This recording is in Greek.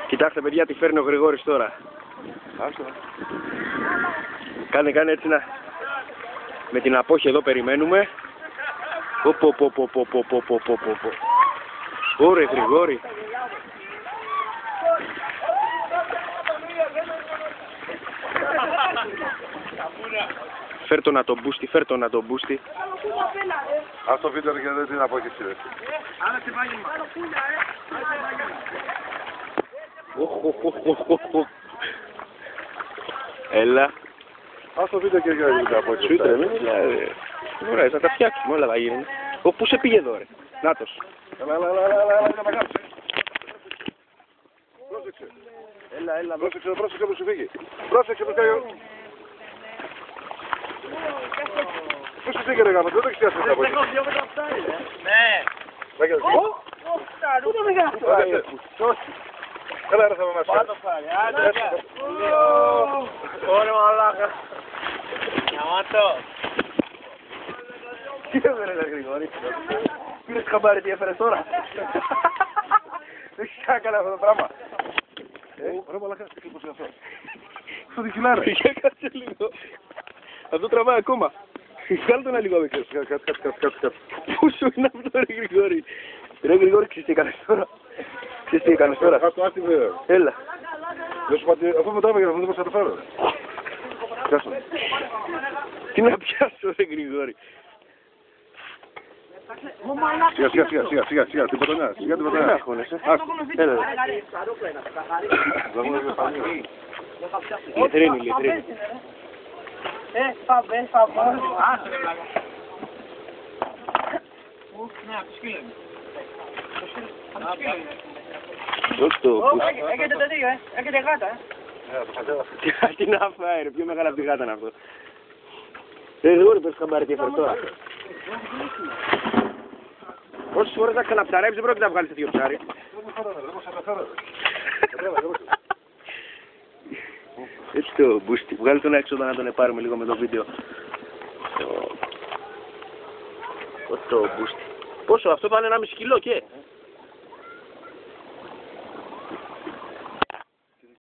Κοιτάξτε παιδιά τι φέρνει ο Γρηγόρης τώρα. Κάνε έτσι να... Με την απόχη εδώ περιμένουμε. Ωραία Γρηγόρη. Φέρ' το να τον μπούστι. Ας το βίντεο και δεν την απόκειψη. Έλα. Ας το βίντεο και δεν την απόκειψη. Σου ήτρε, ωραία, θα τα φτιάξουμε, όλα θα γίνουν. Πού σε πήγε εδώ ρε, νάτος. Έλα, πρόσεξε. Έλα. Πρόσεξε που σου φύγει. Πρόσεξε που κάνει. Πού σου φύγει ρε γάμο, δεν το έχεις πιάσει από εκεί. Ναι. Πού το μεγάλο. Έλα ρε θα με μας φέρει. Ωραία μαλάκα. Γιαμάτο. Τι έφερε ρε Γρηγόρη. Πήρες χαμπάρι τι έφερες τώρα. Δεν έχει κάνει αυτό το πράγμα. Ωραία μαλάκα, τι πώς είναι αυτό. Στο δικυλά ρε. Για κάτσε λίγο. Αυτό τραβάει ακόμα. Βγάλε το ένα λίγο έξω. Κάτσε. Πόσο είναι αυτό ρε Γρηγόρη. Ρε Γρηγόρη, ξέρεις τι έκανες τώρα. Άστι βέβαια. Έλα. Δεν σου πάτε, αφού μετά έπαιγε, δεν μπορούσα να το φέρω. Πιάσω. Τι να πιάσω ρε Γρηγόρη. Σιγά, την πρωτονιά. Δεν αγχώνεσαι. Έλα. Λιτρίνη. Δώσε το μπούστι. Έχετε το δύο, έχετε γάτα, Τι να φάει ρε, πιο μεγάλα από τη γάτα είναι αυτό. Ρε Γρηγόρη, πες χαμπάρι τι έφερες τώρα. Όσες φορές να ξαναψαρέψεις, δεν πρόκειται να βγάλεις τέτοιο ψάρι. Έτσι το μπούστι. Βγάλει τον έξοδο να τον πάρουμε λίγο με το βίντεο. Το μπούστι. Πόσο, αυτό θα είναι 1,5 κιλό και.